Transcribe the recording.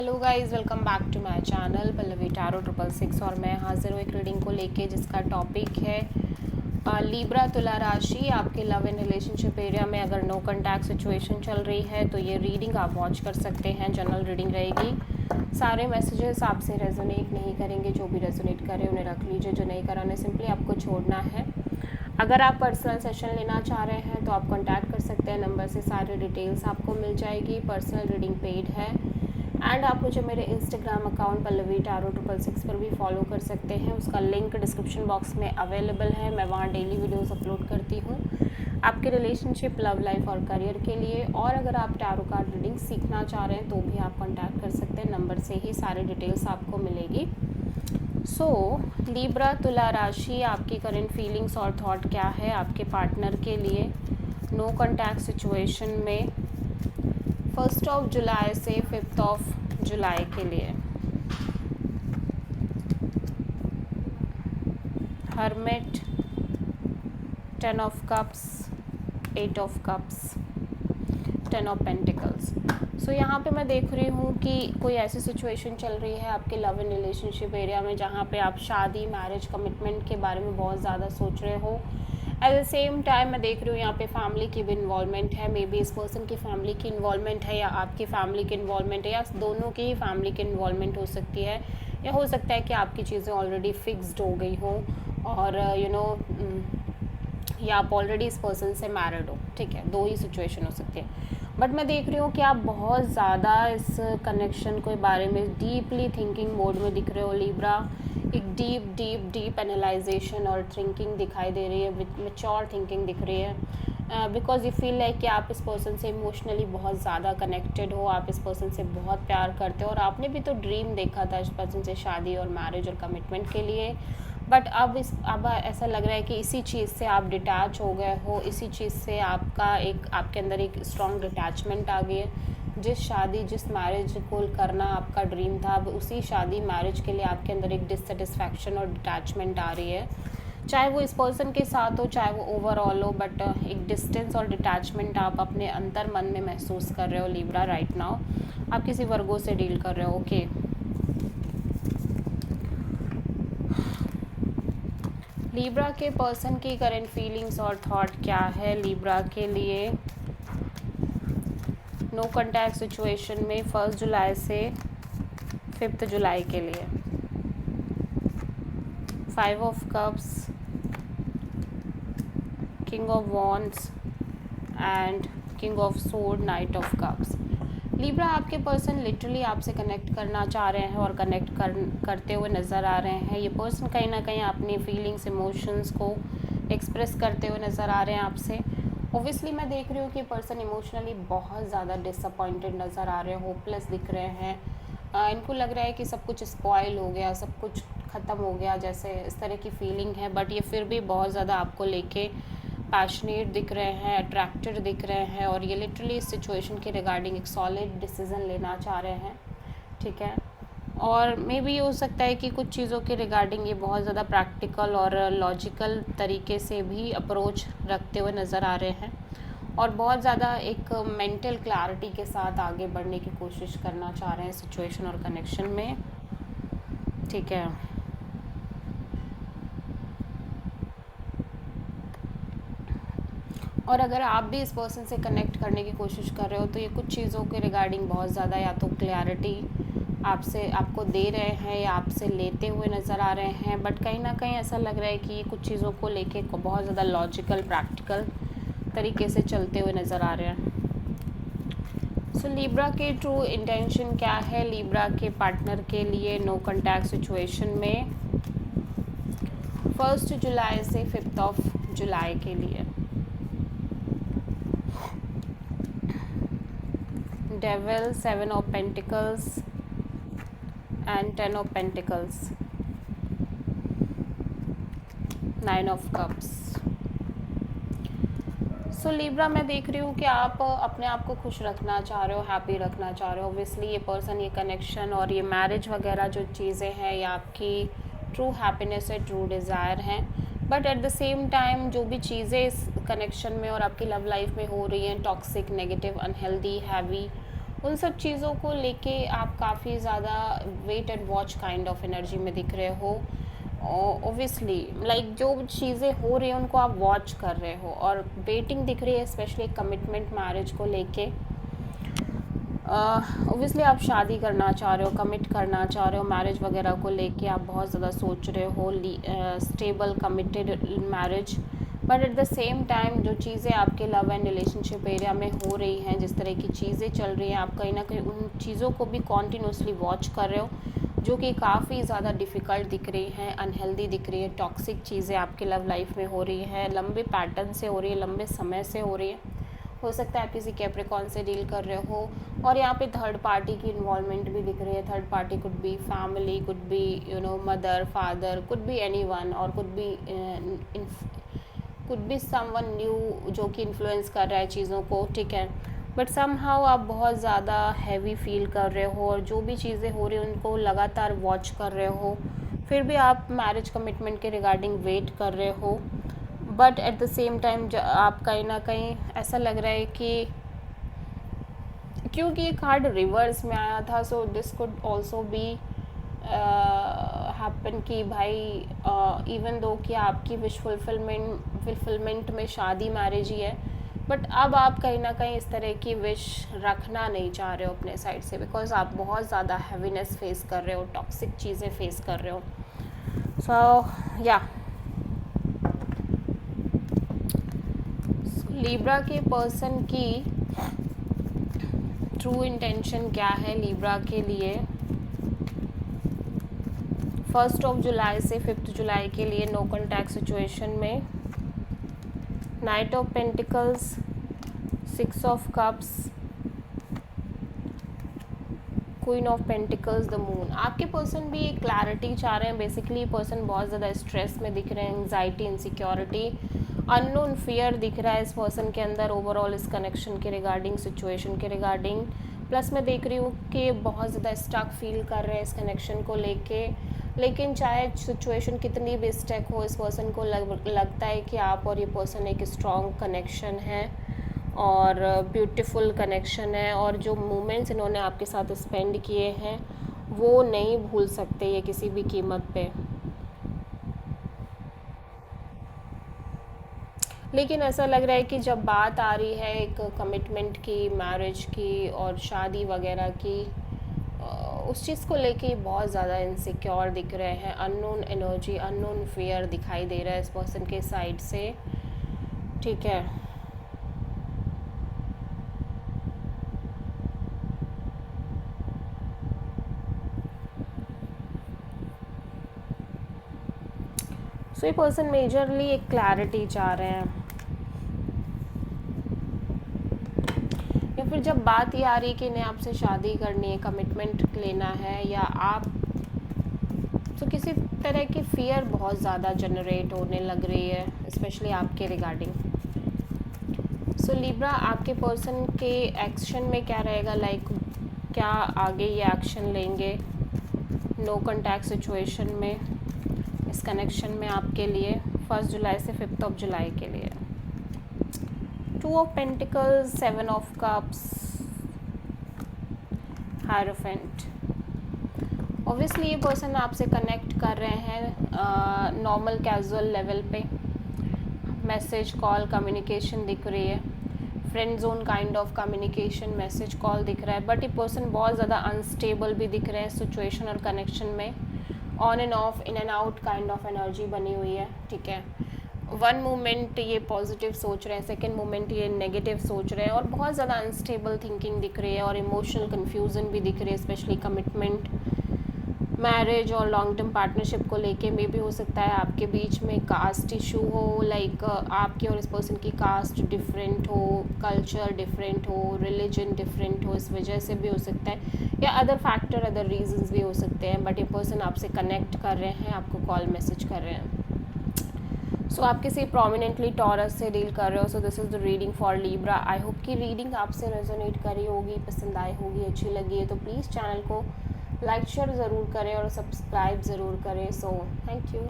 Hello guys, welcome back to my channel Pallavi tarot 666 और मैं हाजिर हूँ एक रीडिंग को लेके जिसका टॉपिक है लीब्रा तुला राशि। आपके लव एंड रिलेशनशिप एरिया में अगर नो कॉन्टैक्ट सिचुएशन चल रही है तो ये रीडिंग आप वॉच कर सकते हैं। जनरल रीडिंग रहेगी। सारे मैसेजेस आपसे रेजोनेट नहीं करेंगे, जो भी रेजोनेट करें उन्हें रख लीजिए, जो नहीं करा उन्हें सिंपली आपको छोड़ना है। अगर आप पर्सनल सेशन लेना चाह रहे हैं तो आप कॉन्टैक्ट कर सकते हैं, नंबर से सारी डिटेल्स आपको मिल जाएगी। पर्सनल रीडिंग पेड है एंड आप मुझे मेरे इंस्टाग्राम अकाउंट पल्लवी टैरो 666 पर भी फॉलो कर सकते हैं। उसका लिंक डिस्क्रिप्शन बॉक्स में अवेलेबल है। मैं वहाँ डेली वीडियोस अपलोड करती हूँ आपके रिलेशनशिप, लव लाइफ और करियर के लिए। और अगर आप टैरो कार्ड रीडिंग सीखना चाह रहे हैं तो भी आप कॉन्टैक्ट कर सकते हैं, नंबर से ही सारी डिटेल्स आपको मिलेगी। लीब्रा तुला राशि, आपकी करंट फीलिंग्स और थॉट क्या है आपके पार्टनर के लिए नो कॉन्टैक्ट सिचुएशन में 1 जुलाई से 5 जुलाई के लिए। Hermit, 10 of cups, 8 of cups, 10 of pentacles. यहाँ पे मैं देख रही हूँ कि कोई ऐसी सिचुएशन चल रही है आपके लव एंड रिलेशनशिप एरिया में जहाँ पे आप शादी, मैरिज, कमिटमेंट के बारे में बहुत ज़्यादा सोच रहे हो। एट द सेम टाइम मैं देख रही हूँ यहाँ पे फैमिली की भी इन्वॉल्वमेंट है। मे बी इस पर्सन की फैमिली की इन्वॉल्वमेंट है या आपकी फैमिली की इन्वॉल्वमेंट है, या दोनों की ही फैमिली की इन्वॉल्वमेंट हो सकती है। या हो सकता है कि आपकी चीज़ें ऑलरेडी फिक्स्ड हो गई हो और या आप ऑलरेडी इस पर्सन से मैरिड हो। ठीक है, दो ही सिचुएशन हो सकती है। बट मैं देख रही हूँ कि आप बहुत ज़्यादा इस कनेक्शन के बारे में डीपली थिंकिंग मोड में दिख रहे हो लीब्रा। एक डीप एनालाइजेशन और थिंकिंग दिखाई दे रही है, मैच्योर थिंकिंग दिख रही है। बिकॉज यू फील लाइक कि आप इस पर्सन से इमोशनली बहुत ज़्यादा कनेक्टेड हो, आप इस पर्सन से बहुत प्यार करते हो और आपने भी तो ड्रीम देखा था इस पर्सन से शादी और मैरिज और कमिटमेंट के लिए। बट अब ऐसा लग रहा है कि इसी चीज़ से आप डिटैच हो गए हो, इसी चीज़ से आपके अंदर एक स्ट्रॉन्ग डिटैचमेंट आ गई है। जिस शादी, जिस मैरिज को करना आपका ड्रीम था, अब उसी शादी, मैरिज के लिए आपके अंदर एक डिससेटिस्फैक्शन और डिटैचमेंट आ रही है। चाहे वो इस पर्सन के साथ हो, चाहे वो ओवरऑल हो, बट एक डिस्टेंस और डिटैचमेंट आप अपने अंतर मन में महसूस कर रहे हो लीब्रा राइट नाउ। आप किसी वर्गो से डील कर रहे हो। ओके, लीब्रा के पर्सन की करंट फीलिंग्स और थॉट क्या है लीब्रा के लिए नो कॉन्टैक्ट सिचुएशन में 1 जुलाई से 5 जुलाई के लिए। 5 of cups, king of wands and king of sword, night of cups. Libra, आपके पर्सन लिटरली आपसे कनेक्ट करना चाह रहे हैं और कनेक्ट करते हुए नज़र आ रहे हैं। ये पर्सन कहीं ना कहीं अपनी फीलिंग्स, इमोशंस को एक्सप्रेस करते हुए नज़र आ रहे हैं आपसे। ओबियसली मैं देख रही हूँ कि पर्सन इमोशनली बहुत ज़्यादा डिसअपॉइंटेड नज़र आ रहे हैं, होपलेस दिख रहे हैं। इनको लग रहा है कि सब कुछ स्पॉइल हो गया, सब कुछ ख़त्म हो गया, जैसे इस तरह की फीलिंग है। बट ये फिर भी बहुत ज़्यादा आपको लेके पैशनेट दिख रहे हैं, अट्रैक्टेड दिख रहे हैं और ये लिटरली इस सिचुएशन के रिगार्डिंग एक सॉलिड डिसीज़न लेना चाह रहे हैं। ठीक है, और मे बी हो सकता है कि कुछ चीज़ों के रिगार्डिंग ये बहुत ज़्यादा प्रैक्टिकल और लॉजिकल तरीके से भी अप्रोच रखते हुए नज़र आ रहे हैं और बहुत ज़्यादा एक मेंटल क्लैरिटी के साथ आगे बढ़ने की कोशिश करना चाह रहे हैं सिचुएशन और कनेक्शन में। ठीक है, और अगर आप भी इस पर्सन से कनेक्ट करने की कोशिश कर रहे हो तो ये कुछ चीज़ों के रिगार्डिंग बहुत ज़्यादा या तो क्लैरिटी आपको दे रहे हैं या आपसे लेते हुए नज़र आ रहे हैं। बट कहीं ना कहीं ऐसा लग रहा है कि ये कुछ चीज़ों को लेके बहुत ज़्यादा लॉजिकल, प्रैक्टिकल तरीके से चलते हुए नज़र आ रहे हैं। लीब्रा के ट्रू इंटेंशन क्या है लीब्रा के पार्टनर के लिए नो कॉन्टैक्ट सिचुएशन में 1 जुलाई से 5 जुलाई के लिए। Devil, 7 of pentacles and 10 of pentacles, 9 of cups. Libra, मैं देख रही हूँ कि आप अपने आप को खुश रखना चाह रहे हो, हैप्पी रखना चाह रहे हो। ऑब्वियसली ये पर्सन, ये कनेक्शन और ये मैरिज वगैरह जो चीज़ें हैं ये आपकी ट्रू हैप्पीनेस है, ट्रू डिज़ायर हैं। But at the same time जो भी चीज़ें इस कनेक्शन में और आपकी लव लाइफ में हो रही हैं, टॉक्सिक, नेगेटिव, अनहेल्दी, हैवी, उन सब चीज़ों को लेके आप काफ़ी ज़्यादा wait and watch kind of energy में दिख रहे हो। ओबियसली लाइक जो चीज़ें हो रही हैं उनको आप वॉच कर रहे हो, और वेटिंग दिख रही है स्पेशली कमिटमेंट मैरिज को लेके। ओबियसली आप शादी करना चाह रहे हो, कमिट करना चाह रहे हो, मैरिज वगैरह को लेके आप बहुत ज़्यादा सोच रहे हो, stable committed marriage. But at the same time जो चीज़ें आपके लव एंड रिलेशनशिप एरिया में हो रही हैं, जिस तरह की चीज़ें चल रही हैं, आप कहीं ना कहीं उन चीज़ों को भी कॉन्टीन्यूसली वॉच कर रहे हो, जो कि काफ़ी ज़्यादा डिफ़िकल्ट दिख रही हैं, अनहेल्दी दिख रही है, टॉक्सिक चीज़ें आपके लव लाइफ में हो रही हैं, लंबे पैटर्न से हो रही है, लंबे समय से हो रही है। हो सकता है आप किसी कैप्रिकॉर्न से डील कर रहे हो, और यहाँ पे थर्ड पार्टी की इन्वॉल्वमेंट भी दिख रही है। Third party could be family, could be mother, father, could be anyone, और कुड बी समवन न्यू जो कि इन्फ्लुएंस कर रहा है चीज़ों को, ठीक है। बट समहाउ आप बहुत ज़्यादा हैवी फील कर रहे हो, और जो भी चीज़ें हो रही हैं उनको लगातार वॉच कर रहे हो, फिर भी आप मैरिज कमिटमेंट के रिगार्डिंग वेट कर रहे हो। But at the same time आप कहीं ना कहीं ऐसा लग रहा है कि क्योंकि ये कार्ड रिवर्स में आया था, so this could also be happen कि भाई इवन दो कि आपकी विश फुलफिलमेंट में शादी मैरिज ही है, बट अब आप कहीं ना कहीं इस तरह की विश रखना नहीं चाह रहे हो अपने साइड से, बिकॉज आप बहुत ज़्यादा हैवीनेस फेस कर रहे हो, टॉक्सिक चीज़ें फेस कर रहे हो। सो या लिब्रा के पर्सन की ट्रू इंटेंशन क्या है लिब्रा के लिए 1 जुलाई से 5 जुलाई के लिए नो कॉन्टैक्ट सिचुएशन में। Night of pentacles, 6 of cups, queen of pentacles, the moon. आपके पर्सन भी एक क्लैरिटी चाह रहे हैं। बेसिकली पर्सन बहुत ज़्यादा स्ट्रेस में दिख रहे हैं, एंग्जाइटी, इनसिक्योरिटी, अननोन फियर दिख रहा है इस पर्सन के अंदर ओवरऑल इस कनेक्शन के रिगार्डिंग, सिचुएशन के रिगार्डिंग। प्लस मैं देख रही हूँ कि बहुत ज़्यादा स्टक फील कर रहे हैं इस कनेक्शन को लेके, लेकिन चाहे सिचुएशन कितनी भी स्टक हो, इस पर्सन को लगता है कि आप और ये पर्सन एक स्ट्रॉन्ग कनेक्शन है और ब्यूटीफुल कनेक्शन है, और जो मोमेंट्स इन्होंने आपके साथ स्पेंड किए हैं वो नहीं भूल सकते ये किसी भी कीमत पे। लेकिन ऐसा लग रहा है कि जब बात आ रही है एक कमिटमेंट की, मैरिज की और शादी वगैरह की, उस चीज़ को लेके बहुत ज़्यादा इनसिक्योर दिख रहे हैं। अननोन एनर्जी, अननोन फियर दिखाई दे रहा है इस पर्सन के साइड से, ठीक है। सो ये पर्सन मेजरली एक क्लैरिटी चाह रहे हैं, या फिर जब बात ये आ रही है कि इन्हें आपसे शादी करनी है, कमिटमेंट लेना है, या आप तो किसी तरह की फियर बहुत ज़्यादा जनरेट होने लग रही है स्पेशली आपके रिगार्डिंग। सो लिब्रा आपके पर्सन के एक्शन में क्या रहेगा, लाइक क्या आगे ये एक्शन लेंगे नो कॉन्टैक्ट सिचुएशन में, इस कनेक्शन में आपके लिए 1 जुलाई से 5 जुलाई के लिए। 2 of pentacles, 7 of cups, hierophant. Obviously ये पर्सन आपसे कनेक्ट कर रहे हैं नॉर्मल कैजुअल लेवल पे, मैसेज, कॉल, कम्युनिकेशन दिख रही है, friend zone kind of communication, message, call दिख रहा है। बट ये पर्सन बहुत ज़्यादा अनस्टेबल भी दिख रहे हैं सिचुएशन और कनेक्शन में, on end of, in and out kind of energy बनी हुई है, ठीक है। वन मोमेंट ये पॉजिटिव सोच रहे हैं, सेकेंड मोमेंट ये नेगेटिव सोच रहे हैं, और बहुत ज़्यादा अनस्टेबल थिंकिंग दिख रही है, और इमोशनल कन्फ्यूज़न भी दिख रही है, स्पेशली कमिटमेंट, मैरिज और लॉन्ग टर्म पार्टनरशिप को लेके। मे भी हो सकता है आपके बीच में कास्ट इशू हो, लाइक आपकी और इस पर्सन की कास्ट डिफरेंट हो, कल्चर डिफरेंट हो, रिलीजन डिफरेंट हो, इस वजह से भी हो सकता है, या अदर फैक्टर, अदर रीजंस भी हो सकते हैं। बट ये पर्सन आपसे कनेक्ट कर रहे हैं, आपको कॉल मैसेज कर रहे हैं। सो आप किसी प्रोमिनेंटली टॉरस से डील कर रहे हो। So this is the reading for Libra. I hope कि रीडिंग आपसे रेजोनेट करी होगी, पसंद आई होगी, अच्छी लगी है तो प्लीज़ चैनल को लाइक शेयर ज़रूर करें और सब्सक्राइब ज़रूर करें। So thank you.